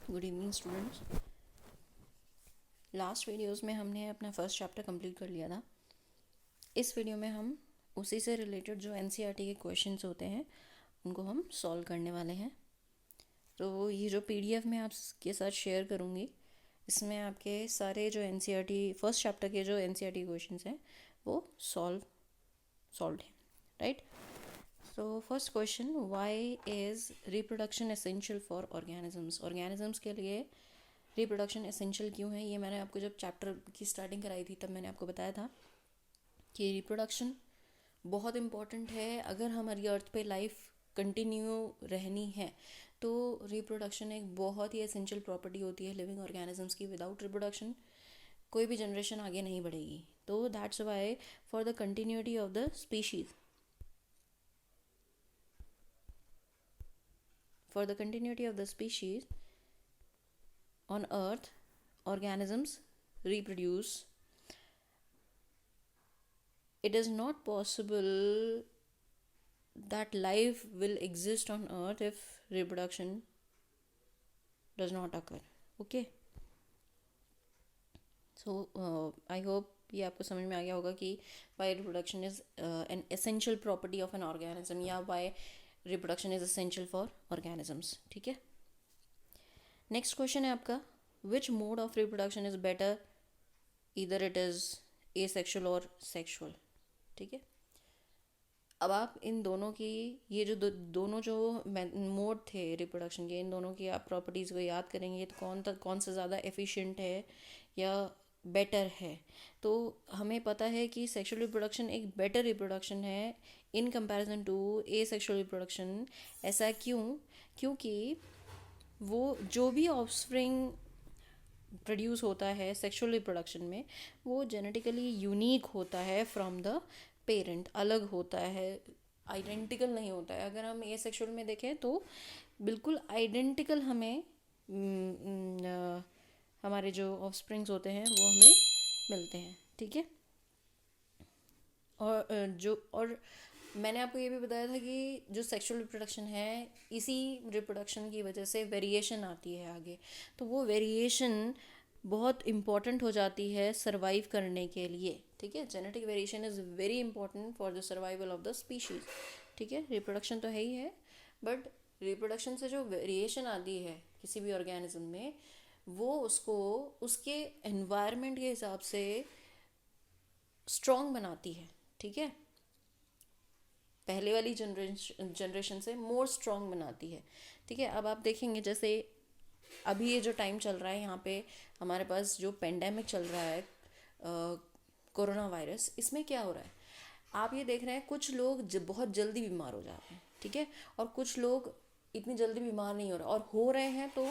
Good evening students. Last videos में हमने अपना फर्स्ट चैप्टर कंप्लीट कर लिया था। इस वीडियो में हम उसी से रिलेटेड जो एनसीईआरटी के क्वेश्चंस होते हैं उनको हम सॉल्व करने वाले हैं। तो ये जो पीडीएफ मैं आपके साथ शेयर करूँगी इसमें आपके सारे जो एनसीईआरटी फर्स्ट चैप्टर के जो एनसीईआरटी क्वेश्चंस हैं वो सॉल्व हैं, right. So first question, why is reproduction essential for organisms के लिए रिप्रोडक्शन एसेंशियल क्यों है। ये मैंने आपको जब चैप्टर की स्टार्टिंग कराई थी तब मैंने आपको बताया था कि रिप्रोडक्शन बहुत इम्पॉर्टेंट है। अगर हमारी अर्थ पे लाइफ कंटिन्यू रहनी है तो रिप्रोडक्शन एक बहुत ही एसेंशियल प्रॉपर्टी होती है लिविंग ऑर्गेनिजम्स की। विदाउट रिप्रोडक्शन कोई भी जनरेशन आगे नहीं बढ़ेगी। तो that's why for the continuity of the species for the continuity of the species on earth, organisms reproduce. It is not possible that life will exist on earth if reproduction does not occur. Okay, so I hope ये आपको समझ में आ गया होगा कि why reproduction is an essential property of an organism या why reproduction is essential for organisms। ठीक है, नेक्स्ट क्वेश्चन है आपका, which mode of reproduction is better, either it is asexual or sexual। ठीक है, अब आप इन दोनों की ये जो दोनों जो मोड थे रिप्रोडक्शन के, इन दोनों की आप प्रॉपर्टीज़ को याद करेंगे तो कौन सा ज़्यादा एफिशिएंट है या बेटर है। तो हमें पता है कि सेक्सुअल रिप्रोडक्शन एक बेटर रिप्रोडक्शन है in comparison to A sexual reproduction. ऐसा क्यों? क्योंकि वो जो भी ऑफस्प्रिंग प्रोड्यूस होता है सेक्सुअल रिप्रोडक्शन में वो जेनेटिकली यूनिक होता है फ्रॉम द पेरेंट, अलग होता है, आइडेंटिकल नहीं होता है। अगर हम ए सेक्सुअल में देखें तो बिल्कुल आइडेंटिकल हमें हमारे जो ऑफस्प्रिंग्स होते हैं वो हमें मिलते हैं। ठीक है, और मैंने आपको ये भी बताया था कि जो सेक्सुअल रिप्रोडक्शन है इसी रिप्रोडक्शन की वजह से वेरिएशन आती है आगे। तो वो वेरिएशन बहुत इम्पॉर्टेंट हो जाती है सर्वाइव करने के लिए। ठीक है, genetic variation is very important for the survival of the species. ठीक है, रिप्रोडक्शन तो है ही है, बट रिप्रोडक्शन से जो वेरिएशन आती है किसी भी ऑर्गेनिज्म में वो उसको उसके एनवायरनमेंट के हिसाब से स्ट्रॉन्ग बनाती है। ठीक है, पहले वाली जनरेशन से मोर स्ट्रॉन्ग बनाती है। ठीक है, अब आप देखेंगे जैसे अभी ये जो टाइम चल रहा है यहाँ पे हमारे पास जो पेंडेमिक चल रहा है कोरोना वायरस, इसमें क्या हो रहा है आप ये देख रहे हैं, कुछ लोग बहुत जल्दी बीमार हो जाते हैं। ठीक है, और कुछ लोग इतनी जल्दी बीमार नहीं हो रहे और हो रहे हैं तो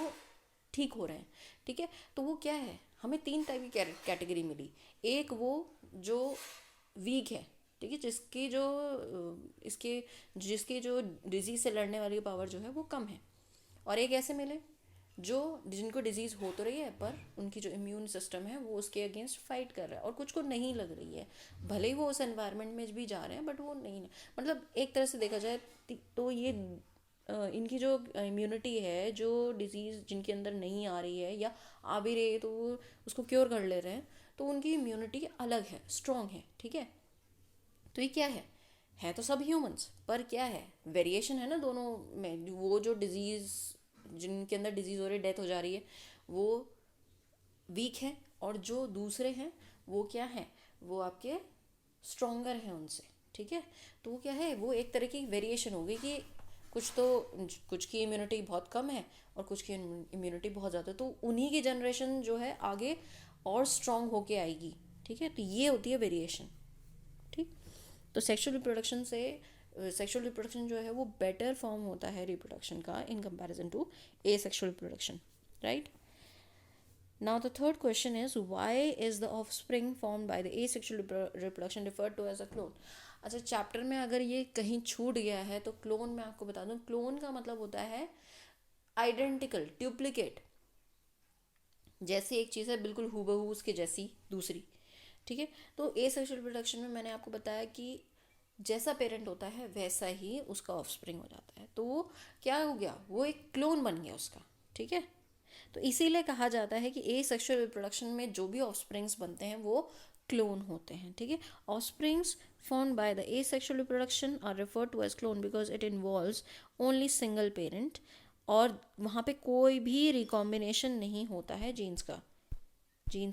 ठीक हो रहे हैं। ठीक है, तो वो क्या है, हमें तीन टाइप की कैटेगरी मिली। एक वो जो वीक है, ठीक है, जिसकी जो डिजीज से लड़ने वाली पावर जो है वो कम है। और एक ऐसे मिले जो जिनको डिजीज़ हो तो रही है पर उनकी जो इम्यून सिस्टम है वो उसके अगेंस्ट फाइट कर रहा है, और कुछ को नहीं लग रही है, भले ही वो उस एनवायरनमेंट में भी जा रहे हैं बट वो नहीं, मतलब एक तरह से देखा जाए तो ये इनकी जो इम्यूनिटी है, जो डिजीज़ जिनके अंदर नहीं आ रही है या आ भी रही है तो वो उसको क्योर कर ले रहे हैं, तो उनकी इम्यूनिटी अलग है, स्ट्रॉन्ग है। ठीक है, तो ये क्या है तो सब ह्यूमंस, पर क्या है, वेरिएशन है ना दोनों में। वो जो डिजीज़ जिनके अंदर डिजीज़ हो रही है, डेथ हो जा रही है, वो वीक है, और जो दूसरे हैं वो क्या है, वो आपके स्ट्रोंगर हैं उनसे। ठीक है, तो वो क्या है, वो एक तरह की वेरिएशन होगी कि कुछ की इम्यूनिटी बहुत कम है और कुछ की इम्यूनिटी बहुत ज़्यादा, तो उन्हीं की जनरेशन जो है आगे और स्ट्रॉन्ग होके आएगी। ठीक है, तो ये होती है वेरिएशन। ठीक, तो सेक्सुअल रिप्रोडक्शन जो है वो बेटर फॉर्म होता है रिप्रोडक्शन का in comparison to A sexual reproduction, right. Now the third question is, why is the offspring formed by the asexual reproduction referred to as a clone. अच्छा, chapter में अगर ये कहीं छूट गया है तो क्लोन में आपको बता दूं, क्लोन का मतलब होता है आइडेंटिकल, डुप्लीकेट। जैसी एक चीज़ है बिल्कुल हूबहू उसके जैसी दूसरी। ठीक है, तो ए सेक्सुअल रिप्रोडक्शन में मैंने आपको बताया कि जैसा पेरेंट होता है वैसा ही उसका ऑफस्प्रिंग हो जाता है, तो वो क्या हो गया, वो एक क्लोन बन गया उसका। ठीक है, तो इसीलिए कहा जाता है कि ए सेक्शुअल रिप्रोडक्शन में जो भी ऑफस्प्रिंग्स बनते हैं वो क्लोन होते हैं, ठीक है। Offsprings formed by the asexual reproduction are referred to as clone because it involves only single parent, और वहाँ पे कोई भी रिकॉम्बिनेशन नहीं होता है जीन्स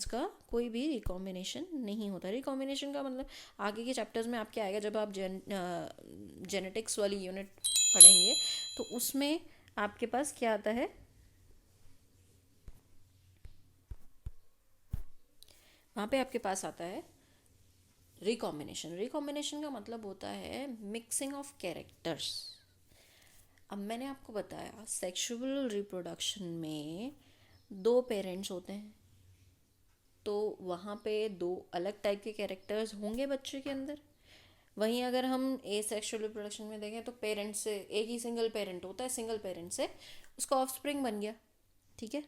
का कोई भी रिकॉम्बिनेशन नहीं होता। रिकॉम्बिनेशन का मतलब आगे के चैप्टर्स में आपके आएगा, जब आप जेनेटिक्स वाली यूनिट पढ़ेंगे तो उसमें आपके पास क्या आता है, वहाँ पे आपके पास आता है रिकॉम्बिनेशन का मतलब होता है मिक्सिंग ऑफ कैरेक्टर्स। अब मैंने आपको बताया सेक्सुअल रिप्रोडक्शन में 2 पेरेंट्स होते हैं, तो वहाँ पे 2 अलग टाइप के कैरेक्टर्स होंगे बच्चे के अंदर। वहीं अगर हम ए सेक्सुअल रिप्रोडक्शन में देखें तो पेरेंट्स से एक ही सिंगल पेरेंट होता है, सिंगल पेरेंट से उसका ऑफस्प्रिंग बन गया, ठीक है,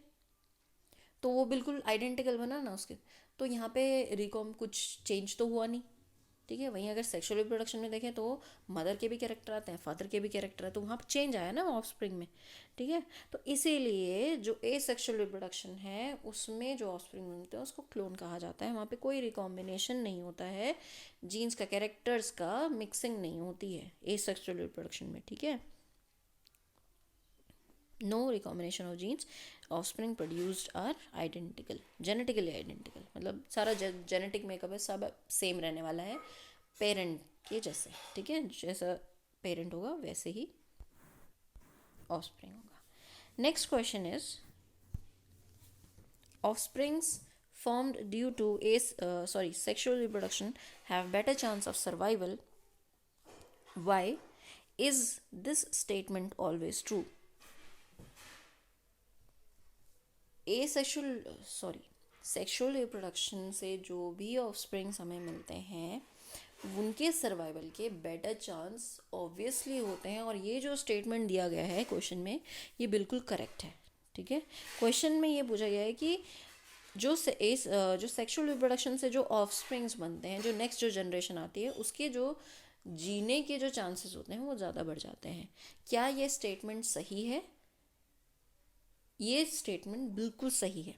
तो वो बिल्कुल आइडेंटिकल बना ना उसके। तो यहाँ पे रिकॉम कुछ चेंज तो हुआ नहीं, ठीक है। वहीं अगर सेक्सुअल रिप्रोडक्शन में देखें तो मदर के भी कैरेक्टर आते हैं, फादर के भी कैरेक्टर है, तो वहाँ पर चेंज आया ना ऑफस्प्रिंग में, ठीक है। तो इसीलिए जो ए सेक्सुअल रिप्रोडक्शन है उसमें जो ऑफस्प्रिंग बनते हैं उसको क्लोन कहा जाता है। वहाँ पे कोई रिकॉम्बिनेशन नहीं होता है, जीन्स का कैरेक्टर्स का मिक्सिंग नहीं होती है ए सेक्सुअल रिप्रोडक्शन में, ठीक है। No recombination of genes, offspring produced are identical, genetically identical, मतलब सारा जेनेटिक मेकअप है सब सेम रहने वाला है पेरेंट के जैसे, ठीक है। जैसा पेरेंट होगा वैसे ही ऑफस्प्रिंग होगा। Next question is offsprings formed due to sexual reproduction have better chance of survival. Why is this statement always true? Sexual reproduction से जो भी ऑफस्प्रिंग्स हमें मिलते हैं उनके सर्वाइवल के बेटर चांस ऑब्वियसली होते हैं, और ये जो स्टेटमेंट दिया गया है क्वेश्चन में ये बिल्कुल करेक्ट है, ठीक है। क्वेश्चन में ये पूछा गया है कि जो सेक्सुअल रिप्रोडक्शन से जो ऑफस्प्रिंग्स बनते हैं, जो नेक्स्ट जो जनरेशन आती है उसके जो जीने के जो चांसेस होते हैं वो ज़्यादा बढ़ जाते हैं। क्या ये स्टेटमेंट सही है? ये स्टेटमेंट बिल्कुल सही है।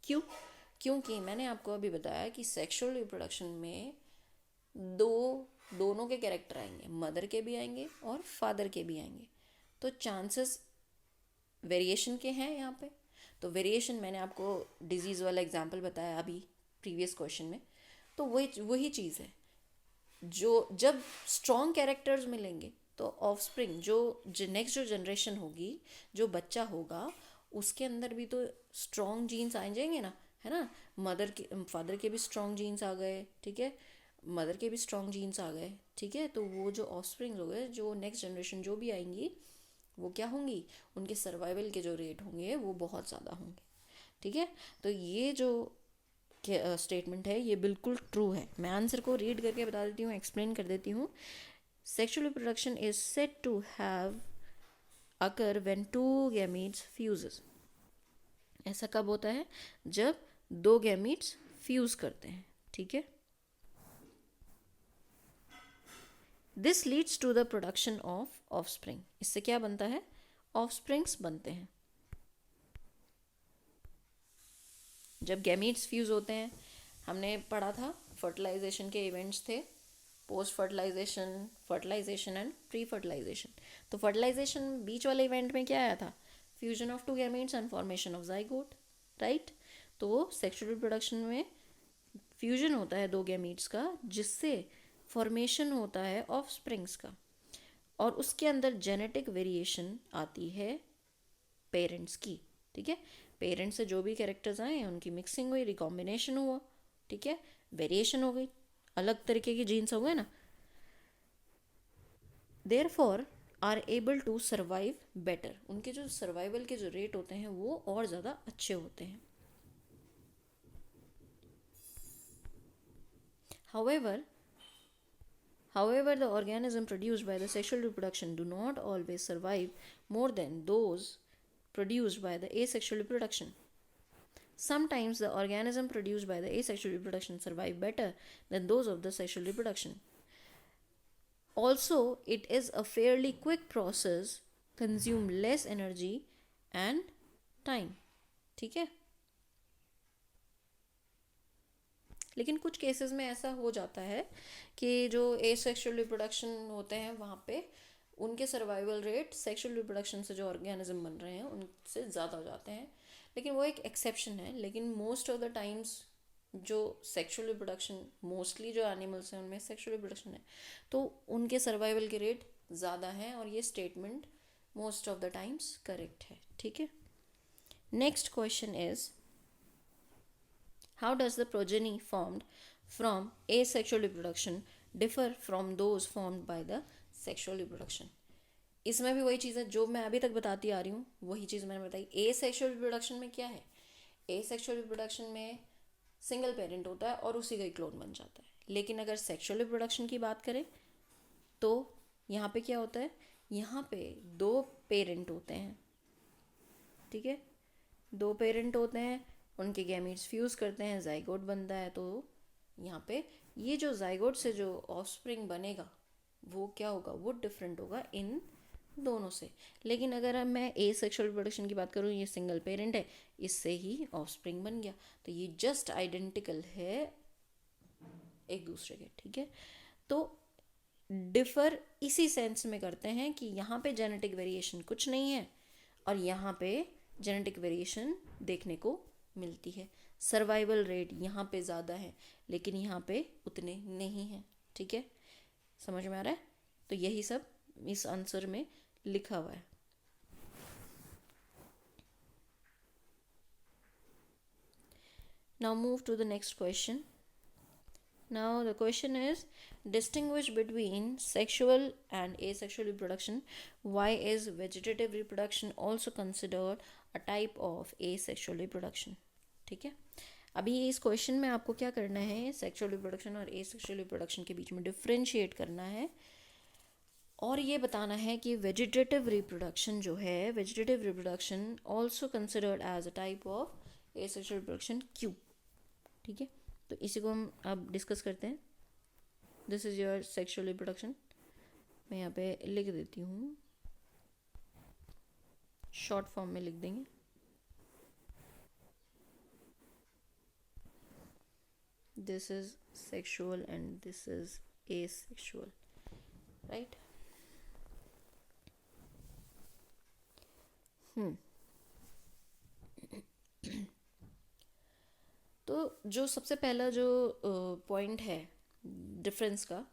क्यों? क्योंकि मैंने आपको अभी बताया कि सेक्सुअल रिप्रोडक्शन में दोनों के कैरेक्टर आएंगे, मदर के भी आएंगे और फादर के भी आएंगे, तो चांसेस वेरिएशन के हैं यहाँ पे। तो वेरिएशन मैंने आपको डिजीज़ वाला एग्जांपल बताया अभी प्रीवियस क्वेश्चन में, तो वही चीज़ है। जो जब स्ट्रॉन्ग कैरेक्टर्स मिलेंगे तो ऑफस्प्रिंग जो नेक्स्ट जो जनरेशन होगी, जो बच्चा होगा उसके अंदर भी तो स्ट्रॉन्ग जीन्स आ जाएंगे ना, है ना। फादर के भी स्ट्रॉन्ग जीन्स आ गए, ठीक है, मदर के भी स्ट्रॉन्ग जीन्स आ गए, ठीक है। तो वो जो ऑफस्प्रिंग हो गए, जो नेक्स्ट जनरेशन जो भी आएंगी वो क्या होंगी, उनके सर्वाइवल के जो रेट होंगे वो बहुत ज़्यादा होंगे, ठीक है। तो ये जो स्टेटमेंट है ये बिल्कुल ट्रू है। मैं आंसर को रीड करके बता देती हूँ, एक्सप्लेन कर देती हूँ। Sexual reproduction is said to have occur when 2 gametes fuses. ऐसा कब होता है? जब 2 गैमीट्स फ्यूज करते हैं, ठीक है। This leads to the production of offspring. इससे क्या बनता है? ऑफस्प्रिंग्स बनते हैं। जब गैमीट्स फ्यूज होते हैं, हमने पढ़ा था फर्टिलाइजेशन के इवेंट्स थे, post fertilisation, fertilisation and pre fertilisation. तो फर्टिलाइजेशन बीच वाले इवेंट में क्या आया था? Fusion of 2 gametes and formation of zygote, right. तो सेक्सुअल रिप्रोडक्शन में फ्यूजन होता है 2 गैमीट्स का, जिससे फॉर्मेशन होता है ऑफस्प्रिंग्स का, और उसके अंदर जेनेटिक वेरिएशन आती है पेरेंट्स की, ठीक है। पेरेंट्स से जो भी कैरेक्टर्स आए उनकी मिक्सिंग हुई, रिकॉम्बिनेशन हुआ, ठीक है, वेरिएशन हो गई, अलग तरीके के जीन्स हो गए ना। Therefore are able to survive better. उनके जो सर्वाइवल के जो रेट होते हैं वो और ज़्यादा अच्छे होते हैं। However, the organism produced by the sexual reproduction do not always survive more than those produced by the asexual reproduction. Sometimes the organism produced by the asexual reproduction survive better than those of the sexual reproduction. Also, it is a fairly quick process, consume less energy and time. ठीक है। लेकिन कुछ cases में ऐसा हो जाता है कि जो एसेक्सुअल रिप्रोडक्शन होते हैं वहाँ पे उनके सर्वाइवल रेट सेक्सुअल रिप्रोडक्शन से जो ऑर्गेनिज्म बन रहे हैं उनसे ज़्यादा हो जाते हैं, लेकिन वो एक एक्सेप्शन है। लेकिन मोस्ट ऑफ द टाइम्स जो सेक्सुअल रिप्रोडक्शन, मोस्टली जो एनिमल्स हैं उनमें सेक्सुअल रिप्रोडक्शन है, तो उनके सर्वाइवल के रेट ज़्यादा हैं, और ये statement most of the times correct है। ठीक है। Next question is, how does the progeny formed from asexual reproduction differ from those formed by the sexual reproduction? इसमें भी वही चीज़ है जो मैं अभी तक बताती आ रही हूँ, वही चीज़ मैंने बताई। एसेक्सुअल रिप्रोडक्शन में क्या है, एसेक्सुअल रिप्रोडक्शन में सिंगल पेरेंट होता है और उसी का ही क्लोन बन जाता है। लेकिन अगर सेक्सुअल रिप्रोडक्शन की बात करें तो यहाँ पे क्या होता है, यहाँ पे दो पेरेंट होते हैं। ठीक है, दो पेरेंट होते हैं, उनके गैमीट्स फ्यूज करते हैं, जाइगोट बनता है। तो यहाँ पे ये जो जाइगोट से जो ऑफस्प्रिंग बनेगा वो क्या होगा, वो डिफरेंट होगा इन दोनों से। लेकिन अगर मैं ए सेक्सुअल रिप्रोडक्शन की बात करूँ, ये सिंगल पेरेंट है, इससे ही ऑफस्प्रिंग बन गया, तो ये जस्ट आइडेंटिकल है एक दूसरे के। ठीक है, तो डिफर इसी सेंस में करते हैं कि यहाँ पे जेनेटिक वेरिएशन कुछ नहीं है और यहाँ पे जेनेटिक वेरिएशन देखने को मिलती है। सर्वाइवल रेट यहाँ पे ज़्यादा है लेकिन यहाँ पे उतने नहीं हैं। ठीक है, समझ में आ रहा है? तो यही सब इस आंसर में लिखा हुआ है। Now move to the next question. Now the question is, distinguish between sexual and asexual reproduction. Why is vegetative reproduction also considered a type of asexual reproduction? ठीक है, अभी इस क्वेश्चन में आपको क्या करना है, सेक्सुअल रिप्रोडक्शन और एसेक्सुअल रिप्रोडक्शन के बीच में डिफ्रेंशिएट करना है और ये बताना है कि वेजिटेटिव रिप्रोडक्शन जो है, vegetative reproduction also considered as a type of asexual reproduction क्यों। ठीक है, तो इसी को हम अब डिस्कस करते हैं। This is your sexual reproduction, मैं यहाँ पे लिख देती हूँ, शॉर्ट फॉर्म में लिख देंगे। This is sexual and this is asexual, right. तो जो सबसे पहला जो पॉइंट है डिफरेंस का,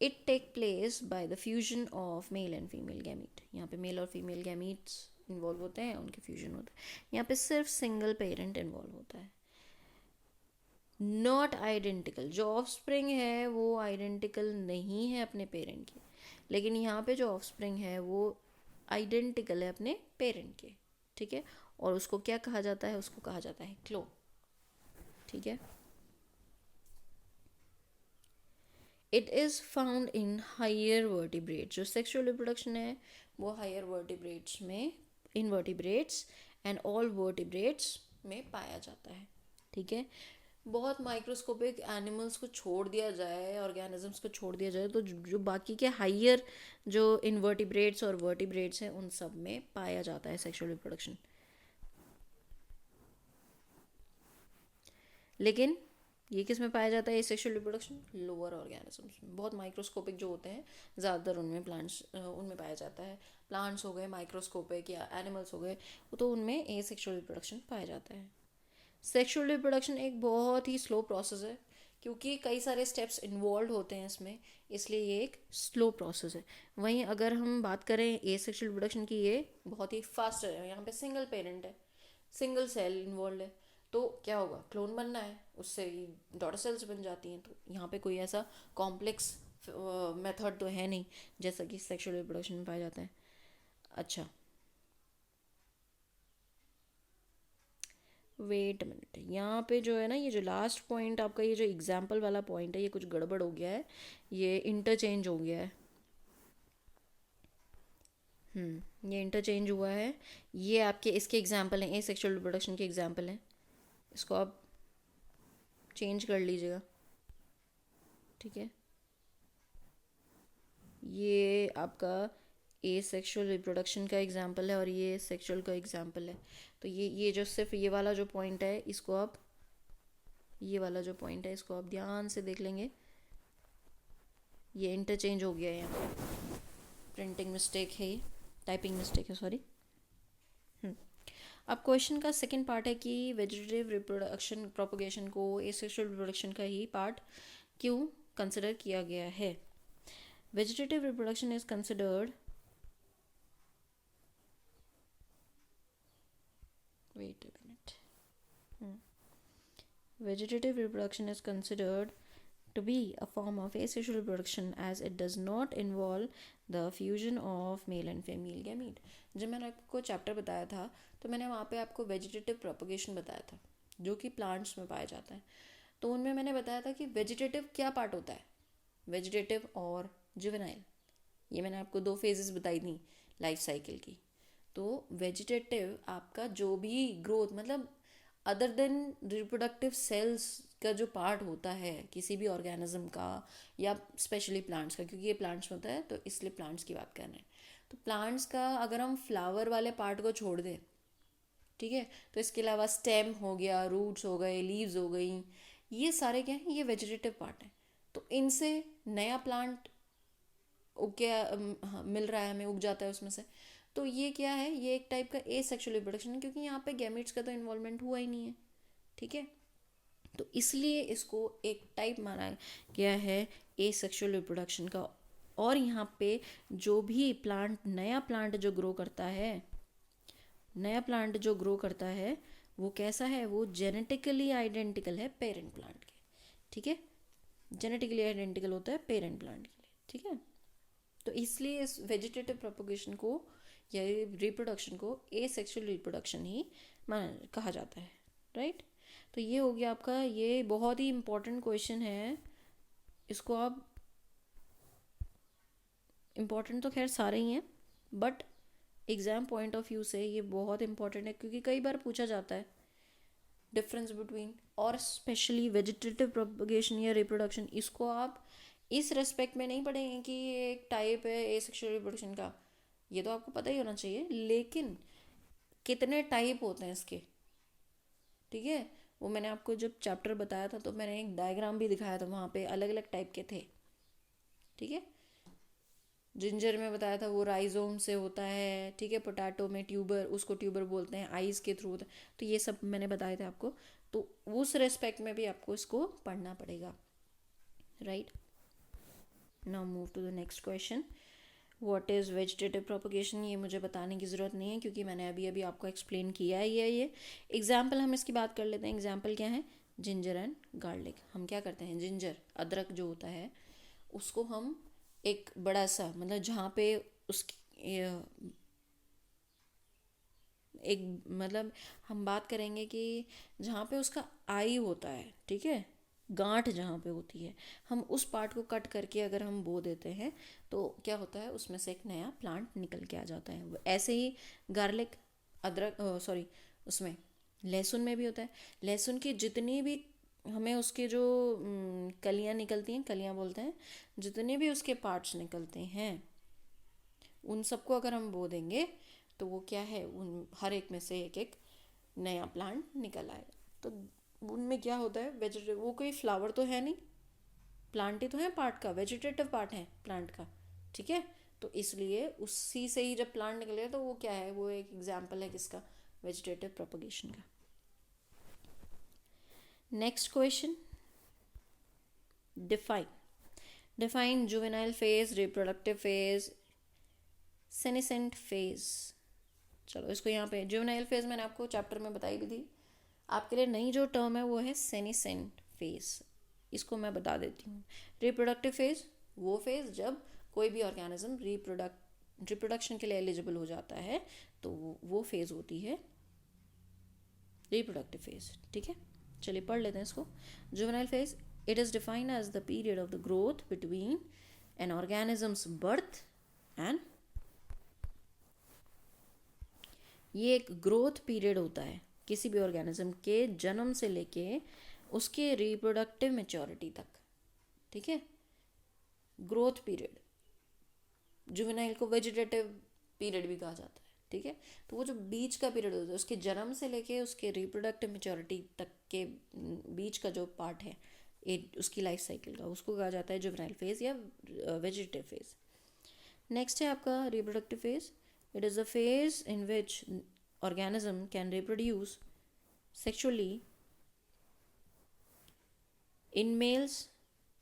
it take place by the fusion of male and female gamete. यहाँ पे मेल और फीमेल गैमीट्स इन्वॉल्व होते हैं, उनके फ्यूजन होता है। यहाँ पे सिर्फ सिंगल पेरेंट इन्वॉल्व होता है, नॉट आइडेंटिकल। जो ऑफस्प्रिंग है वो आइडेंटिकल नहीं है अपने पेरेंट के, लेकिन यहाँ पे जो ऑफस्प्रिंग है वो आइडेंटिकल है अपने पेरेंट के। ठीक है, और उसको क्या कहा जाता है, उसको कहा जाता है क्लोन। ठीक है, it is found in higher vertebrates. जो सेक्सुअल रिप्रोडक्शन है वो हायर वर्टिब्रेट्स में, in vertebrates and all vertebrates में पाया जाता है। ठीक है, बहुत माइक्रोस्कोपिक एनिमल्स को छोड़ दिया जाए, ऑर्गेनिजम्स को छोड़ दिया जाए, तो जो बाकी के हायर जो इनवर्टिब्रेट्स और वर्टिब्रेट्स हैं उन सब में पाया जाता है सेक्सुअल रिप्रोडक्शन। लेकिन ये किस में पाया जाता है ये सेक्सुअल रिप्रोडक्शन, लोअर ऑर्गेनिजम्स में, बहुत माइक्रोस्कोपिक जो होते हैं ज़्यादातर उनमें, प्लांट्स उनमें पाया जाता है। प्लांट्स हो गए माइक्रोस्कोपिक या एनिमल्स हो गए, तो उनमें ए सेक्सुअल रिप्रोडक्शन पाया जाता है। सेक्सुअल रिप्रोडक्शन एक बहुत ही स्लो प्रोसेस है क्योंकि कई सारे स्टेप्स इन्वॉल्व होते हैं इसमें, इसलिए ये एक स्लो प्रोसेस है। वहीं अगर हम बात करें ए सेक्सुअल रिप्रोडक्शन की, ये बहुत ही फास्ट है। यहाँ पे सिंगल पेरेंट है, सिंगल सेल इन्वॉल्व है, तो क्या होगा, क्लोन बनना है, उससे डॉटर सेल्स बन जाती हैं। तो यहाँ पे कोई ऐसा कॉम्प्लेक्स मेथड तो है नहीं जैसा कि सेक्सुअल रिप्रोडक्शन में पाया जाता है। अच्छा, वेट मिनट, यहाँ पे जो है ना, ये जो लास्ट पॉइंट आपका, ये जो एग्जाम्पल वाला पॉइंट है, ये कुछ गड़बड़ हो गया है, ये इंटरचेंज हो गया है। ये इंटरचेंज हुआ है। ये आपके इसके एग्जाम्पल हैं, ए सेक्सुअल रिप्रोडक्शन के एग्जाम्पल हैं, इसको आप चेंज कर लीजिएगा। ठीक है, ये आपका ए सेक्सुअल रिप्रोडक्शन का एग्जाम्पल है और ये सेक्सुअल का एग्जाम्पल है। तो ये जो सिर्फ ये वाला जो पॉइंट है इसको आप, ये वाला जो पॉइंट है इसको आप ध्यान से देख लेंगे, ये इंटरचेंज हो गया है यहाँ पे, प्रिंटिंग मिस्टेक है, ये टाइपिंग मिस्टेक है, सॉरी। अब क्वेश्चन का सेकंड पार्ट है कि वेजिटेटिव रिप्रोडक्शन प्रोपगेशन को एसेक्सुअल रिप्रोडक्शन का ही पार्ट क्यों कंसिडर किया गया है। Vegetative reproduction is considered, wait a minute, vegetative reproduction is considered to be a form of asexual reproduction as it does not involve the fusion of male and female gamete। जब मैंने आपको chapter बताया था तो मैंने वहाँ पे आपको वेजिटेटिव प्रोपगेशन बताया था जो कि प्लांट्स में पाया जाता है। तो उनमें मैंने बताया था कि वेजिटेटिव क्या पार्ट होता है, वेजिटेटिव और जुवेनाइल, ये मैंने आपको 2 फेजेस बताई थी लाइफ साइकिल की। तो वेजिटेटिव आपका जो भी ग्रोथ, मतलब अदर देन रिप्रोडक्टिव सेल्स का जो पार्ट होता है किसी भी ऑर्गेनिज्म का या स्पेशली प्लांट्स का, क्योंकि ये प्लांट्स में होता है तो इसलिए प्लांट्स की बात कर रहे हैं। तो प्लांट्स का अगर हम फ्लावर वाले पार्ट को छोड़ दें, ठीक है, तो इसके अलावा स्टेम हो गया, रूट्स हो गए, लीव्स हो गई, ये सारे क्या हैं, ये वेजिटेटिव पार्ट हैं। तो इनसे नया प्लांट उग के मिल रहा है हमें, उग जाता है उसमें से। तो ये क्या है, ये एक टाइप का एसेक्सुअल रिप्रोडक्शन है, क्योंकि यहाँ पे गैमेट्स का तो इन्वॉल्वमेंट हुआ ही नहीं है, ठीक है। तो इसलिए इसको एक टाइप माना गया है एसेक्सुअल रिप्रोडक्शन का। और यहाँ पे जो भी प्लांट, नया प्लांट जो ग्रो करता है, नया प्लांट जो ग्रो करता है वो कैसा है, वो जेनेटिकली आइडेंटिकल है पेरेंट प्लांट के, ठीक है, जेनेटिकली आइडेंटिकल होता है पेरेंट प्लांट के लिए, ठीक है। तो इसलिए इस वेजिटेटिव प्रोपगेशन को या रिप्रोडक्शन को एसेक्सुअल रिप्रोडक्शन ही कहा जाता है, राइट। तो ये हो गया आपका, ये बहुत ही इम्पोर्टेंट क्वेश्चन है, इसको आप, इम्पोर्टेंट तो खैर सारे ही हैं but exam point of view से ये बहुत इंपॉर्टेंट है, क्योंकि कई बार पूछा जाता है डिफरेंस बिटवीन, और स्पेशली वेजिटेटिव प्रोपगेशन या रिप्रोडक्शन, इसको आप इस रेस्पेक्ट में नहीं पढ़ेंगे कि ये एक टाइप है एसेक्सुअल रिप्रोडक्शन का, ये तो आपको पता ही होना चाहिए, लेकिन कितने टाइप होते हैं इसके, ठीक है, वो मैंने आपको जब चैप्टर बताया था तो मैंने एक डायग्राम भी दिखाया था, वहाँ पे अलग अलग टाइप के थे, ठीक है। जिंजर में बताया था वो राइजोम से होता है, ठीक है, पोटैटो में ट्यूबर, उसको ट्यूबर बोलते हैं, आइस के थ्रू होता है, तो ये सब मैंने बताए थे आपको। तो उस रेस्पेक्ट में भी आपको इसको पढ़ना पड़ेगा, right. Now move to the next question, what is vegetative propagation. ये मुझे बताने की ज़रूरत नहीं है क्योंकि मैंने अभी अभी आपको एक्सप्लेन किया है ये एग्जाम्पल हम इसकी बात कर लेते हैं। एग्जाम्पल क्या है, जिंजर एंड गार्लिक। हम क्या करते हैं, जिंजर, अदरक जो होता है उसको हम एक बड़ा सा, मतलब जहाँ पे उसकी एक, मतलब हम बात करेंगे कि जहाँ पे उसका आई होता है, ठीक है, गांठ जहाँ पे होती है, हम उस पार्ट को कट करके अगर हम बो देते हैं तो क्या होता है, उसमें से एक नया प्लांट निकल के आ जाता है। ऐसे ही गार्लिक, अदरक, सॉरी, उसमें लहसुन में भी होता है। लहसुन की जितनी भी हमें उसके जो कलियाँ निकलती हैं, कलियाँ बोलते हैं, जितने भी उसके पार्ट्स निकलते हैं उन सबको अगर हम बो देंगे तो वो क्या है, उन हर एक में से एक एक नया प्लांट निकल आएगा। तो उनमें क्या होता है, वेजिटेटिव, वो कोई फ्लावर तो है नहीं, प्लांट ही तो है पार्ट का, वेजिटेटिव पार्ट है प्लांट का, ठीक है। तो इसलिए उसी से ही जब प्लांट निकले तो वो क्या है, वो एक एग्जाम्पल है किसका, वेजिटेटिव प्रोपगेशन का। Next question, define juvenile phase, reproductive phase, senescent phase. चलो इसको यहाँ पे, जुवेनाइल फेज मैंने आपको चैप्टर में बताई भी थी, आपके लिए नई जो टर्म है वो है सेनेसेंट फेज, इसको मैं बता देती हूँ। रिप्रोडक्टिव फेज, वो फेज जब कोई भी ऑर्गेनिज्म रिप्रोडक्शन के लिए एलिजिबल हो जाता है तो वो फेज होती है रिप्रोडक्टिव फेज, ठीक है। चलिए पढ़ लेते हैं इसको। Juvenile phase, it is defined as the period of the growth between an organisms birth and, ये एक ग्रोथ पीरियड होता है किसी भी ऑर्गेनिज्म के जन्म से लेके उसके रिप्रोडक्टिव मैच्योरिटी तक, ठीक है, ग्रोथ पीरियड। जुवेनाइल को वेजिटेटिव पीरियड भी कहा जाता है, ठीक है। तो वो जो बीच का पीरियड होता है, उसके जन्म से लेके उसके रिप्रोडक्टिव मेच्योरिटी तक के बीच का जो पार्ट है उसकी लाइफ साइकिल का, उसको कहा जाता है जुवेनाइल फेज या वेजिटेटिव फेज। नेक्स्ट है आपका reproductive phase. It is a phase in which organism can reproduce sexually. In males,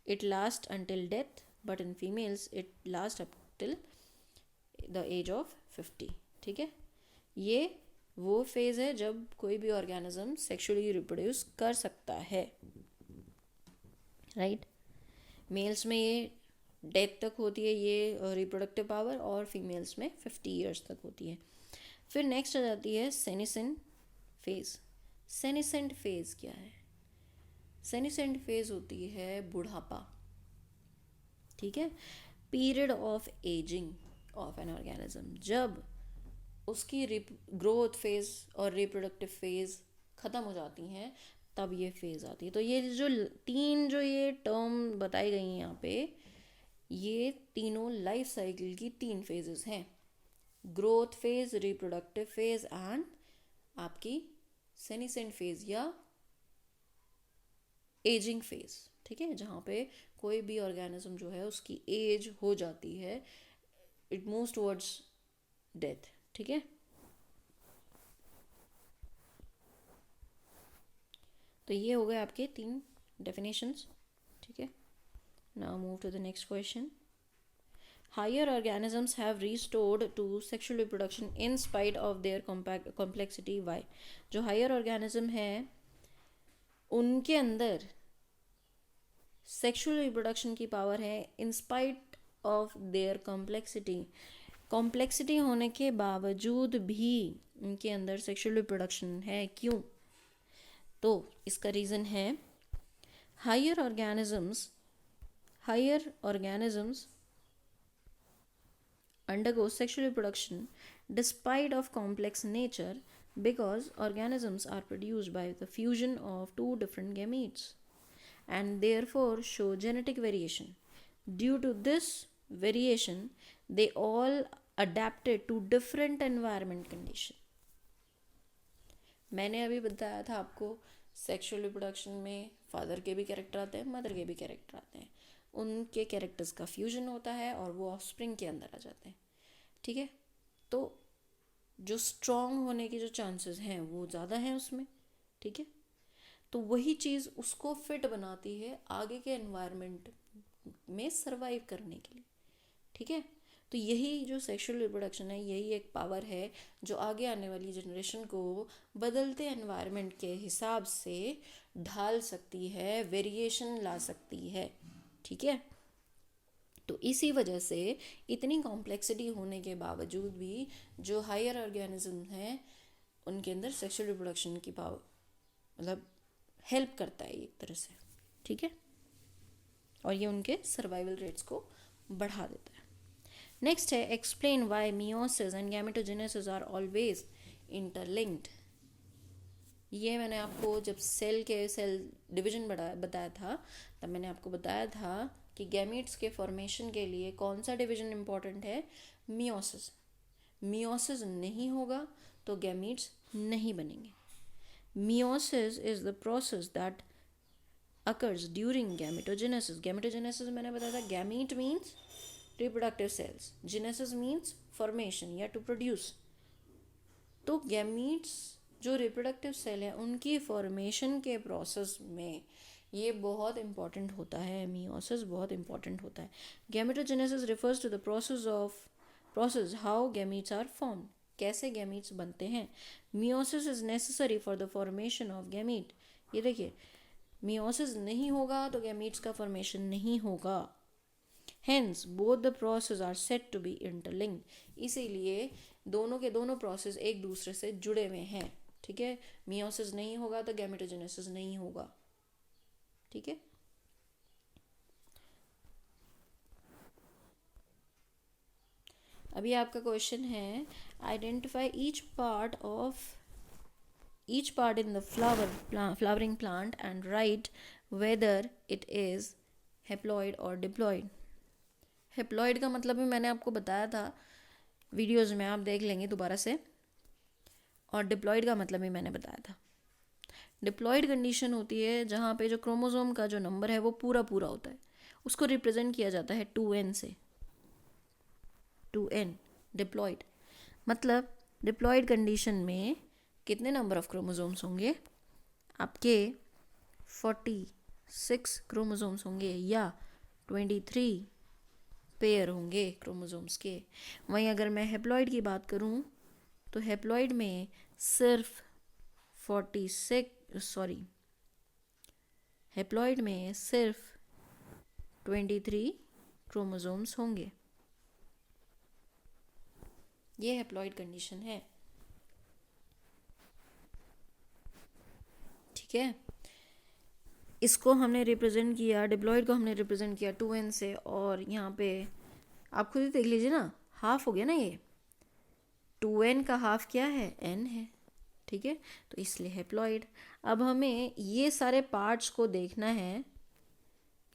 it lasts until death, but in females, it lasts up till the age of 50। ठीक है, ये वो phase है जब कोई भी ऑर्गेनिज्म सेक्सुअली रिप्रोड्यूस कर सकता है, राइट। मेल्स में ये डेथ तक होती है ये रिप्रोडक्टिव पावर, और फीमेल्स में 50 ईयर्स तक होती है। फिर नेक्स्ट आ जाती है सेनिसेंट फेज। सेनिसेंट फेज क्या है? सेनिसेंट फेज होती है बुढ़ापा, ठीक है, period of ageing of an organism. जब उसकी ग्रोथ फेज और रिप्रोडक्टिव फेज ख़त्म हो जाती हैं तब ये फेज आती है। तो ये जो ये टर्म बताई गई हैं यहाँ पे, ये तीनों लाइफ साइकिल की 3 फेजेस हैं, growth phase, reproductive phase and आपकी सेनिसेंट फेज या एजिंग फेज। ठीक है, जहाँ पे कोई भी ऑर्गेनिज्म जो है उसकी एज हो जाती है, इट मूव्स टुवर्ड्स डेथ। ठीक है, तो ये हो गए आपके 3 डेफिनेशंस। ठीक है, now move to the next question. Higher organisms have restored to sexual reproduction in spite of their complexity. Why? जो higher organism है उनके अंदर सेक्सुअल रिप्रोडक्शन की पावर है in spite of their complexity. Complexity होने के बावजूद भी उनके अंदर सेक्सुअल रिप्रोडक्शन है। क्यों? तो इसका रीज़न है higher organisms undergo sexual reproduction despite of complex nature because organisms are produced by the fusion of 2 different gametes and therefore show genetic variation. Due to this variation, they all adapted to different environment condition. मैंने अभी बताया था आपको sexual reproduction में father के भी character आते हैं, मदर के भी कैरेक्टर आते हैं, उनके कैरेक्टर्स का फ्यूजन होता है और वो ऑफस्प्रिंग के अंदर आ जाते हैं। ठीक है, तो जो स्ट्रॉन्ग होने के जो चांसेस हैं वो ज़्यादा हैं उसमें। ठीक है, तो वही चीज़ उसको फिट बनाती है आगे के एनवायरनमेंट में सरवाइव करने के लिए। ठीक है, तो यही जो सेक्सुअल रिप्रोडक्शन है, यही एक पावर है जो आगे आने वाली जनरेशन को बदलते एनवायरनमेंट के हिसाब से ढाल सकती है, वेरिएशन ला सकती है। ठीक है, तो इसी वजह से इतनी कॉम्प्लेक्सिटी होने के बावजूद भी जो हायर ऑर्गेनिज्म हैं उनके अंदर सेक्सुअल रिप्रोडक्शन की पावर मतलब हेल्प करता है एक तरह से। ठीक है, और ये उनके सर्वाइवल रेट्स को बढ़ा देता है। नेक्स्ट है explain why meiosis and gametogenesis are always interlinked. ये मैंने आपको जब सेल डिवीजन बताया था तब मैंने आपको बताया था कि गैमीट्स के फॉर्मेशन के लिए कौन सा डिवीजन इम्पॉर्टेंट है? मियोसिस। मियोसिस नहीं होगा तो गैमीट्स नहीं बनेंगे। Meiosis is the process that occurs during gametogenesis. Gametogenesis मैंने बताया था, gamete means reproductive cells, genesis means formation या टू प्रोड्यूस। तो गैमीट्स जो रिप्रोडक्टिव सेल है उनकी फॉर्मेशन के प्रोसेस में ये बहुत इंपॉर्टेंट होता है, मियोसिस बहुत इंपॉर्टेंट होता है। Gametogenesis refers to the process how gametes are formed, कैसे गैमीट्स बनते हैं। Meiosis is necessary for the formation of gamete. ये देखिए, मियोसिस नहीं होगा तो गैमीट्स का फॉर्मेशन नहीं होगा। Hence both the process are said to be interlinked. इसीलिए दोनों के दोनों प्रोसेस एक दूसरे से जुड़े हुए हैं। ठीक है, मियोसिस नहीं होगा तो गैमेटोजेनेसिस नहीं होगा। ठीक है, अभी आपका क्वेश्चन है identify each part in the flowering plant and right whether it is haploid और डिप्लॉइड। हेप्लॉइड का मतलब भी मैंने आपको बताया था वीडियोज़ में आप देख लेंगे दोबारा से। और डिप्लॉयड का मतलब ही मैंने बताया था। डिप्लॉयड कंडीशन होती है जहाँ पे जो क्रोमोसोम का जो नंबर है वो पूरा पूरा होता है, उसको रिप्रेजेंट किया जाता है 2n से। 2n डिप्लॉयड मतलब डिप्लॉयड कंडीशन में कितने नंबर ऑफ क्रोमोसोम्स होंगे आपके? 46 क्रोमोसोम्स होंगे या 23 पेयर होंगे क्रोमोसोम्स के। वहीं अगर मैं हेप्लॉयड की बात करूं तो हेप्लॉयड में सिर्फ 23 क्रोमोसोम्स होंगे। ये हेप्लॉयड कंडीशन है, ठीक है। इसको हमने रिप्रेजेंट किया, डिप्लॉयड को हमने रिप्रेजेंट किया 2n से, और यहाँ पे आप खुद ही देख लीजिए ना, हाफ हो गया ना, ये 2n का हाफ क्या है? n है, ठीक है। तो इसलिए हेप्लॉयड। अब हमें ये सारे पार्ट्स को देखना है,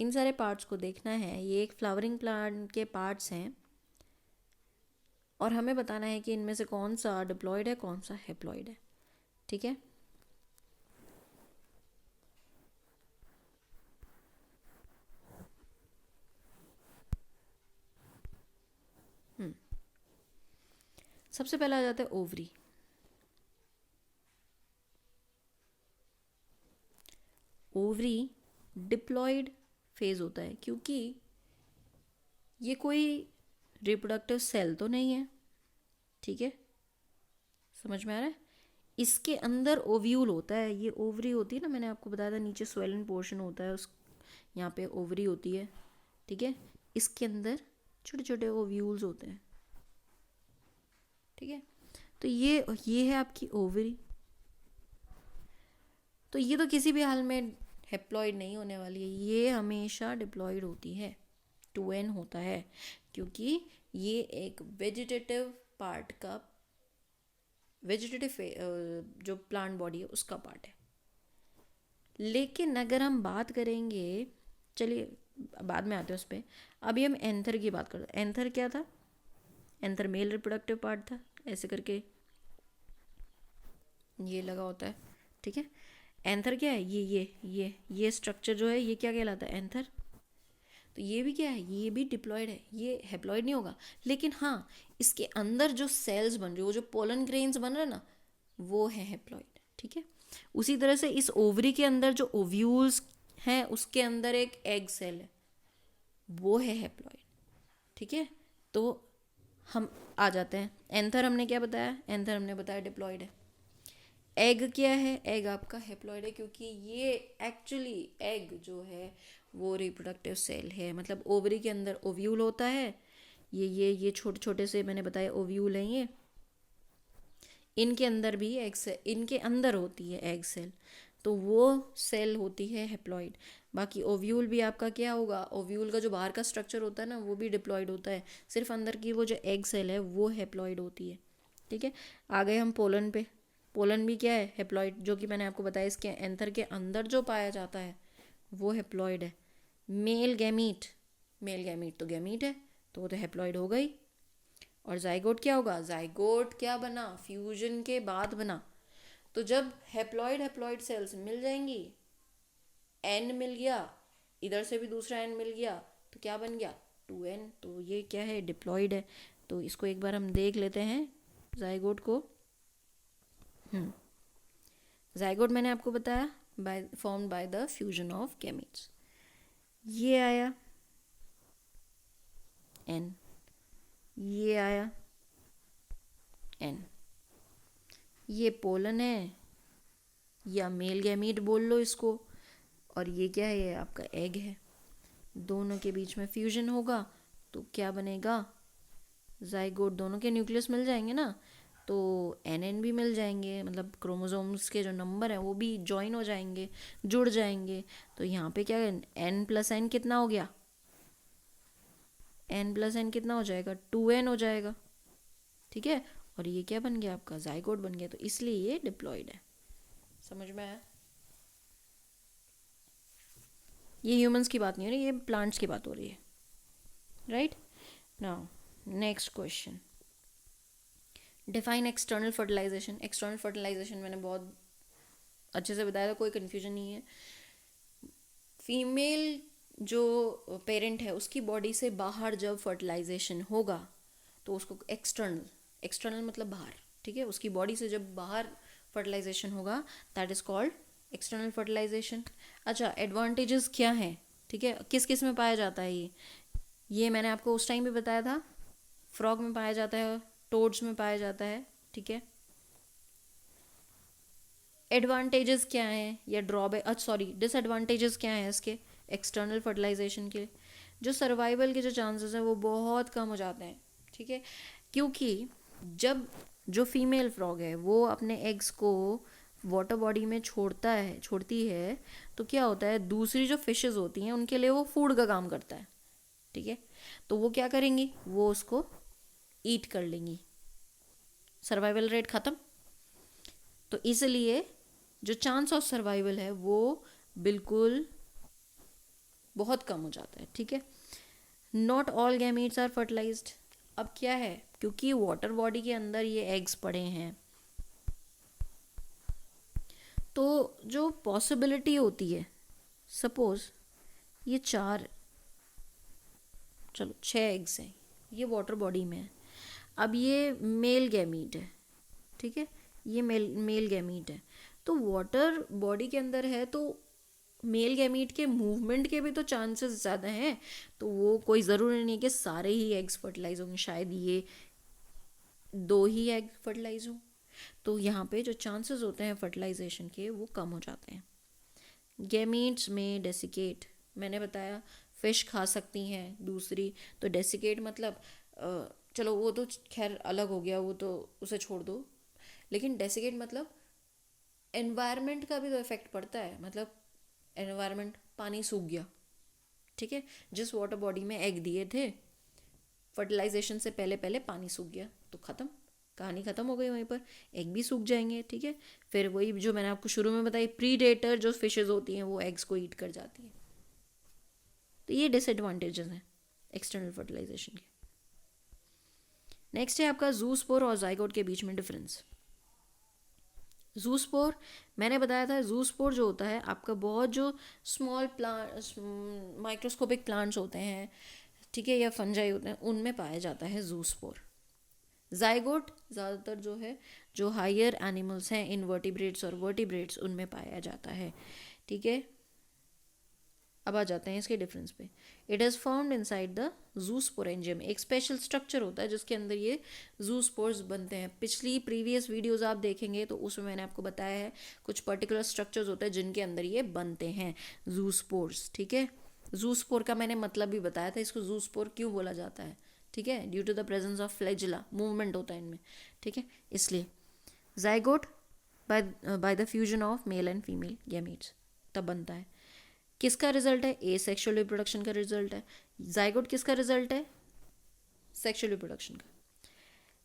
इन सारे पार्ट्स को देखना है। ये एक फ्लावरिंग प्लांट के पार्ट्स हैं और हमें बताना है कि इनमें से कौन सा डिप्लॉयड है, कौन सा हेप्लॉयड है, ठीक है। सबसे पहला आ जाता है ओवरी। ओवरी डिप्लॉयड फेज होता है क्योंकि ये कोई रिप्रोडक्टिव सेल तो नहीं है, ठीक है, समझ में आ रहा है। इसके अंदर ओव्यूल होता है, ये ओवरी होती है ना, मैंने आपको बताया था नीचे स्वेलन पोर्शन होता है, उस यहाँ पे ओवरी होती है, ठीक है। इसके अंदर छोटे छोटे ओव्यूल्स होते हैं, ठीक है। तो ये है आपकी ओवरी। तो ये तो किसी भी हाल में हेप्लॉयड नहीं होने वाली है, ये हमेशा डिप्लॉयड होती है, 2n होता है, क्योंकि ये एक वेजिटेटिव पार्ट का, वेजिटेटिव जो प्लांट बॉडी है उसका पार्ट है। लेकिन अगर हम बात करेंगे, चलिए बाद में आते हैं उस पर, अभी हम एंथर की बात करते हैं। एंथर क्या था? एंथर मेल रिप्रोडक्टिव पार्ट था, ऐसे करके ये लगा होता है, ठीक है। एंथर क्या है? ये स्ट्रक्चर जो है ये क्या कहलाता है? एंथर। तो ये भी क्या है? ये भी डिप्लॉयड है, ये हेप्लॉयड नहीं होगा। लेकिन हाँ, इसके अंदर जो सेल्स बन रहे, वो जो पोलन ग्रेन्स बन रहे ना, वो है हेप्लॉयड, ठीक है। उसी तरह से इस ओवरी के अंदर जो ओव्यूल्स हैं उसके अंदर एक एग सेल है, वो है हेप्लॉयड, ठीक है। तो हम आ जाते हैं, एंथर हमने क्या बताया? एंथर हमने बताया डिप्लॉयड है। एग क्या है? एग आपका हेप्लॉयड है क्योंकि ये एक्चुअली एग जो है वो रिप्रोडक्टिव सेल है, मतलब ओवरी के अंदर ओव्यूल होता है। ये छोटे छोटे से मैंने बताया ओव्यूल हैं ये, इनके अंदर भी एग सेल, इनके अंदर होती है एग सेल, तो वो सेल होती है हेप्लॉयड। बाकी ओव्यूल भी आपका क्या होगा? ओव्यूल का जो बाहर का स्ट्रक्चर होता है ना, वो भी डिप्लॉयड होता है, सिर्फ अंदर की वो जो एग सेल है वो हेप्लॉयड होती है, ठीक है। आ गए हम पोलन पे। पोलन भी क्या है? हेप्लॉयड, जो कि मैंने आपको बताया इसके एंथर के अंदर जो पाया जाता है वो हेप्लॉयड है। मेल गैमीट, मेल गैमीट तो गैमीट है, तो वो तो हेप्लॉयड हो गई। और जाइगोट क्या होगा? जाइगोट क्या बना? फ्यूजन के बाद बना। तो जब हेप्लॉयड हेप्लॉयड सेल्स मिल जाएंगी, एन मिल गया, इधर से भी दूसरा एन मिल गया, तो क्या बन गया? 2n। तो ये क्या है? डिप्लॉयड है। तो इसको एक बार हम देख लेते हैं जाइगोट को। जाइगोट मैंने आपको बताया formed by the fusion of gametes. ये आया n, ये आया n, ये पोलन है या मेल गैमीट बोल लो इसको, और ये क्या है? ये आपका एग है। दोनों के बीच में फ्यूजन होगा तो क्या बनेगा? जाइगोट। दोनों के न्यूक्लियस मिल जाएंगे ना, तो एन भी मिल जाएंगे, मतलब क्रोमोसोम्स के जो नंबर हैं वो भी ज्वाइन हो जाएंगे, जुड़ जाएंगे। तो यहाँ पे क्या है? n प्लस एन कितना हो गया? n प्लस एन कितना हो जाएगा? 2n हो जाएगा, ठीक है। और ये क्या बन गया? आपका जाइगोट बन गया। तो इसलिए ये डिप्लॉयड है। समझ में आया? ये ह्यूमंस की बात नहीं हो रही, ये प्लांट्स की बात हो रही है, right. Now next question. Define external fertilisation. External fertilisation मैंने बहुत अच्छे से बताया था, कोई कन्फ्यूजन नहीं है। फीमेल जो पेरेंट है उसकी बॉडी से बाहर जब फर्टिलाइजेशन होगा तो उसको एक्सटर्नल, एक्सटर्नल मतलब बाहर, ठीक है, उसकी बॉडी से जब बाहर फर्टिलाइजेशन होगा that is called external fertilisation. अच्छा, एडवांटेजेस क्या हैं, ठीक है, किस किस में पाया जाता है ये मैंने आपको उस टाइम भी बताया था। फ्रॉग में पाया जाता है, टोड्स में पाया जाता है, ठीक है। एडवांटेजेस क्या हैं या ड्रॉबैक, सॉरी डिसएडवांटेजेस क्या हैं इसके एक्सटर्नल फर्टिलाइजेशन के? जो सर्वाइवल के जो चांसेस हैं वो बहुत कम हो जाते हैं, ठीक है, क्योंकि जब जो फीमेल फ्रॉग है वो अपने एग्स को वाटर बॉडी में छोड़ती है तो क्या होता है, दूसरी जो फिशेस होती हैं उनके लिए वो फूड का काम करता है, ठीक है। तो वो क्या करेंगी, वो उसको ईट कर लेंगी, सर्वाइवल रेट ख़त्म। तो इसलिए जो चांस ऑफ सर्वाइवल है वो बिल्कुल बहुत कम हो जाता है, ठीक है। Not all gametes are fertilised. अब क्या है, क्योंकि वाटर बॉडी के अंदर ये एग्स पड़े हैं तो जो पॉसिबिलिटी होती है, सपोज ये 6 एग्स हैं, ये वाटर बॉडी में है, अब ये मेल गैमीट है, ठीक है, ये मेल गैमीट है, तो वाटर बॉडी के अंदर है तो मेल गैमीट के मूवमेंट के भी तो चांसेस ज़्यादा हैं, तो वो कोई ज़रूरी नहीं कि सारे ही एग्स फर्टिलाइज होंगे, शायद ये 2 ही एग फर्टिलाइज हो, तो यहाँ पे जो चांसेस होते हैं फर्टिलाइजेशन के वो कम हो जाते हैं। गैमीट्स में डेसिकेट, मैंने बताया फिश खा सकती हैं, दूसरी तो डेसिकेट मतलब चलो वो तो खैर अलग हो गया, वो तो उसे छोड़ दो, लेकिन डेसिकेट मतलब एनवायरनमेंट का भी तो इफेक्ट पड़ता है, मतलब एनवायरनमेंट, पानी सूख गया, ठीक है, जिस वाटर बॉडी में एग दिए थे फर्टिलाइजेशन से पहले पहले पानी सूख गया तो ख़त्म, कहानी ख़त्म हो गई, वहीं पर एग भी सूख जाएंगे, ठीक है। फिर वही जो मैंने आपको शुरू में बताई, प्रीडेटर जो फिशेज होती हैं वो एग्स को ईट कर जाती हैं। तो ये डिसएडवांटेजेस हैं एक्सटर्नल फर्टिलाइजेशन के। नेक्स्ट है आपका जूस्पोर और जाइगोट के बीच में डिफरेंस। जूस्पोर मैंने बताया था, जूस्पोर जो होता है आपका बहुत जो स्मॉल प्लांट, माइक्रोस्कोपिक प्लांट्स होते हैं, ठीक है, या फंजाई होते हैं, उनमें पाया जाता है जूस्पोर। जाइगोट ज़्यादातर जो है जो हायर एनिमल्स हैं, इनवर्टिब्रेट्स और वर्टिब्रेट्स, उनमें पाया जाता है, ठीक है। अब आ जाते हैं इसके डिफरेंस पे। It is found inside the zoosporangium, एक स्पेशल स्ट्रक्चर होता है जिसके अंदर ये जूस्पोर्स बनते हैं। पिछली प्रीवियस वीडियोस आप देखेंगे तो उसमें मैंने आपको बताया है कुछ पर्टिकुलर स्ट्रक्चर्स होते हैं जिनके अंदर ये बनते हैं जूस्पोर्स, ठीक है। जूस्पोर का मैंने मतलब भी बताया था, इसको जूस्पोर क्यों बोला जाता है, ठीक है, due to the presence of flagella, movement होता है इनमें, ठीक है, इसलिए। Zygote by the fusion of male and female gametes तब बनता है। किसका रिजल्ट है, ए सेक्सुअल रिप्रोडक्शन का रिजल्ट है। जाइगोट किसका रिजल्ट है, सेक्सुअल रिप्रोडक्शन का।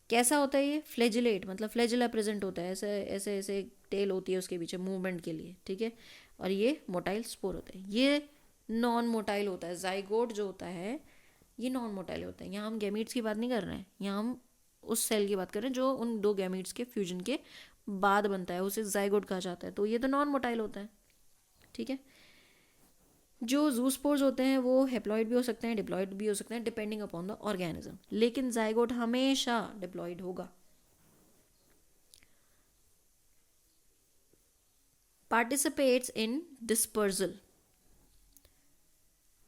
कैसा होता है ये, फ्लैजिलेट, मतलब फ्लैजिला प्रेजेंट होता है, ऐसे ऐसे ऐसे टेल होती है उसके पीछे मूवमेंट के लिए, ठीक है, और ये मोटाइल स्पोर होता है, ये नॉन मोटाइल होता है। जाइगोट जो होता है ये नॉन मोटाइल होता है। यहाँ हम गैमीट्स की बात नहीं कर रहे हैं, यहाँ हम उस सेल की बात कर रहे हैं जो उन 2 गैमीट्स के फ्यूजन के बाद बनता है, उसे जाइगोट कहा जाता है, तो ये तो नॉन मोटाइल होता है, ठीक है। जो जूस्पोर्स होते हैं वो हेप्लॉइड भी हो सकते हैं, डिप्लॉइड भी हो सकते हैं, डिपेंडिंग अपॉन द ऑर्गेनिज्म, लेकिन जाइगोट हमेशा डिप्लॉइड होगा। पार्टिसिपेट्स इन डिस्पर्जल,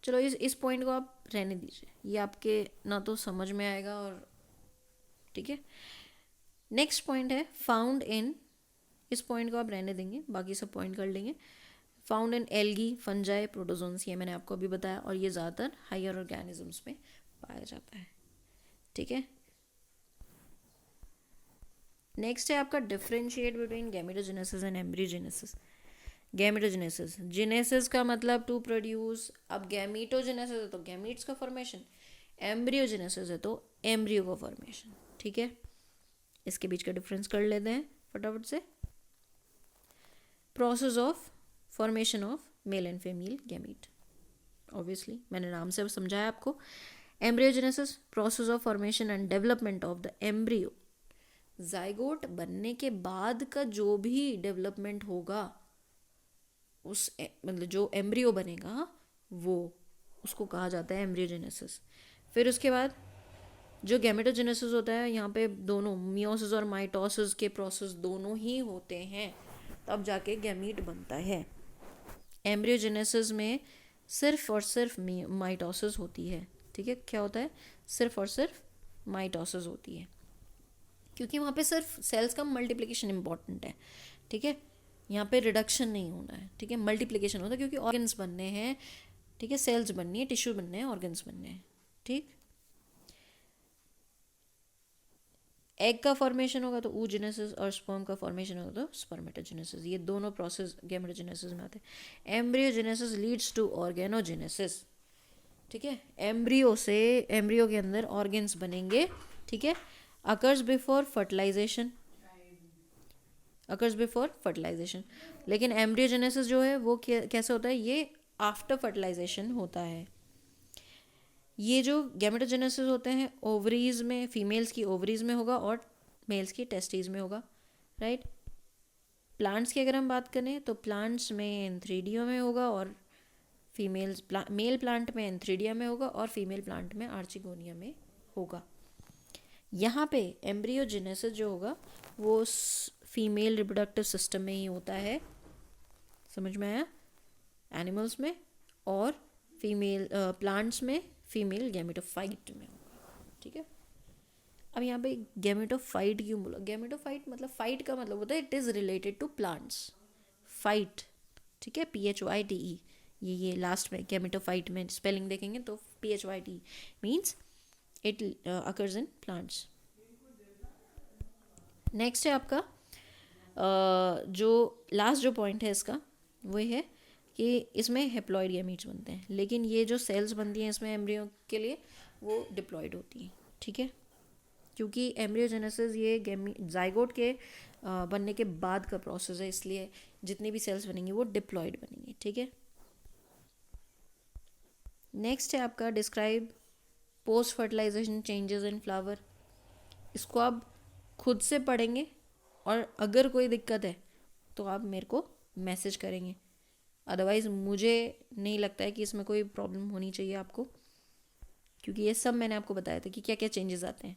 चलो इस पॉइंट को आप रहने दीजिए, ये आपके ना तो समझ में आएगा और, ठीक है। नेक्स्ट पॉइंट है फाउंड इन, इस पॉइंट को आप रहने देंगे, बाकी सब पॉइंट कर लेंगे। Found in algae, fungi, protozoans, ये मैंने आपको अभी बताया, और ये ज़्यादातर हायर ऑर्गेनिजम्स में पाया जाता है, ठीक है। नेक्स्ट है आपका differentiate between gametogenesis and embryogenesis. Gametogenesis, genesis का मतलब टू प्रोड्यूस, अब गैमेटोजेनेसिस है तो गैमीट्स का फॉर्मेशन, एम्ब्रियोजेनेसिस है तो एम्ब्रियो का फॉर्मेशन, ठीक है। इसके बीच का डिफरेंस कर लेते हैं फटाफट से। Process of formation of male and female gamete, obviously मैंने नाम से समझाया आपको। Embryogenesis, process of formation and development of the embryo. Zygote बनने के बाद का जो भी डेवलपमेंट होगा मतलब जो एम्ब्रियो बनेगा वो, उसको कहा जाता है एम्ब्रियोजेनेसिस। फिर उसके बाद जो गैमेटोजेनेसिस होता है, यहाँ पे दोनों मियोसिस और माइटोसिस के प्रोसेस दोनों ही होते हैं, तब जाके गैमीट बनता है। एम्ब्रियोजेनेसिस में सिर्फ और सिर्फ माइटोसिस होती है, ठीक है। क्या होता है? सिर्फ और सिर्फ माइटोसिस होती है, क्योंकि वहाँ पे सिर्फ सेल्स का मल्टीप्लिकेशन इंपॉर्टेंट है, ठीक है। यहाँ पे रिडक्शन नहीं होना है, ठीक है, मल्टीप्लिकेशन होता है, क्योंकि ऑर्गन्स बनने हैं, ठीक है, सेल्स बननी है, टिश्यू बनने हैं, ऑर्गन्स बनने हैं, ठीक। एग का फॉर्मेशन होगा तो oogenesis और स्पर्म का फॉर्मेशन होगा तो स्पर्मेटोजेनेसिस। ये दोनों प्रोसेस गैमेटोजेनेसिस में आते हैं। एम्ब्रियोजेनेसिस लीड्स टू ऑर्गेनोजेनेसिस, ठीक है। एम्ब्रियो से, एम्ब्रियो के अंदर ऑर्गन्स बनेंगे, ठीक है। Occurs before fertilisation, occurs before fertilisation. लेकिन एम्ब्रियोजेनेसिस जो है वो कैसे होता है? ये आफ्टर फर्टिलाइजेशन होता है। ये जो गैमेटोजेनेसिस होते हैं ओवरीज में, फीमेल्स की ओवरीज में होगा और मेल्स की टेस्टिस में होगा, राइट। प्लांट्स की अगर हम बात करें तो प्लांट्स में एंथ्रीडिया में होगा और फीमेल्स मेल प्लांट में एंथ्रीडिया में होगा और फीमेल प्लांट में आर्चिगोनिया में होगा। यहाँ पे एम्ब्रियोजेनेसिस जो होगा वो फीमेल रिप्रोडक्टिव सिस्टम में ही होता है, समझ में आया? एनिमल्स में, और फीमेल प्लांट्स में फीमेल गैमेटोफाइट में होगा, ठीक है। अब यहाँ पे गैमेटोफाइट क्यों बोला? गैमेटोफाइट मतलब, फाइट का मतलब होता है it is related to plants, phyte, ठीक है, PHYTE। ये लास्ट में गैमेटोफाइट में स्पेलिंग देखेंगे तो PHYTE means it occurs in plants. Next है आपका जो लास्ट जो पॉइंट है इसका वो है कि इसमें हेप्लॉइड गैमीट्स बनते हैं, लेकिन ये जो सेल्स बनती हैं इसमें एम्ब्रियो के लिए वो डिप्लॉइड होती हैं, ठीक है। क्योंकि एम्ब्रियोजेनेसिस ये जाइगोट के बनने के बाद का प्रोसेस है, इसलिए जितनी भी सेल्स बनेंगी वो डिप्लॉइड बनेंगी, ठीक है। नेक्स्ट है आपका describe post fertilisation changes in flower. इसको आप खुद से पढ़ेंगे और अगर कोई दिक्कत है तो आप मेरे को मैसेज करेंगे, अदरवाइज़ मुझे नहीं लगता है कि इसमें कोई प्रॉब्लम होनी चाहिए आपको, क्योंकि ये सब मैंने आपको बताया था कि क्या क्या चेंजेस आते हैं,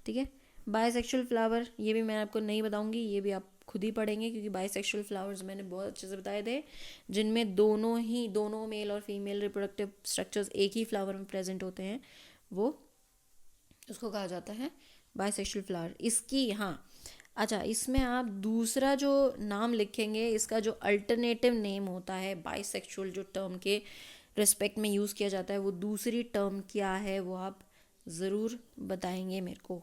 ठीक है। बायसेक्सुअल फ्लावर ये भी मैं आपको नहीं बताऊंगी, ये भी आप खुद ही पढ़ेंगे, क्योंकि बायसेक्सुअल फ्लावर्स मैंने बहुत अच्छे से बताए थे, जिनमें दोनों मेल और फीमेल रिप्रोडक्टिव स्ट्रक्चर्स एक ही फ्लावर में प्रेजेंट होते हैं, वो उसको कहा जाता है बायसेक्सुअल फ्लावर। इसकी, हाँ अच्छा, इसमें आप दूसरा जो नाम लिखेंगे, इसका जो अल्टरनेटिव नेम होता है बाइसेक्सुअल, जो टर्म के रिस्पेक्ट में यूज़ किया जाता है, वो दूसरी टर्म क्या है वो आप ज़रूर बताएंगे मेरे को।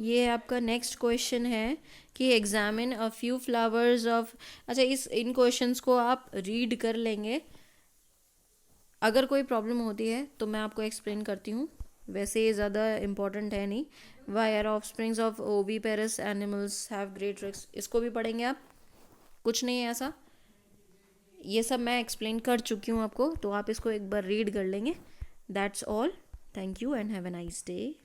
ये आपका नेक्स्ट क्वेश्चन है कि examine a few flowers of, अच्छा इन क्वेश्चंस को आप रीड कर लेंगे, अगर कोई प्रॉब्लम होती है तो मैं आपको एक्सप्लेन करती हूँ, वैसे ये ज़्यादा इम्पॉर्टेंट है नहीं। Why are offsprings of oviparous animals have great risk, इसको भी पढ़ेंगे आप, कुछ नहीं है ऐसा, ये सब मैं एक्सप्लेन कर चुकी हूँ आपको, तो आप इसको एक बार रीड कर लेंगे। That's all, thank you and have a nice day.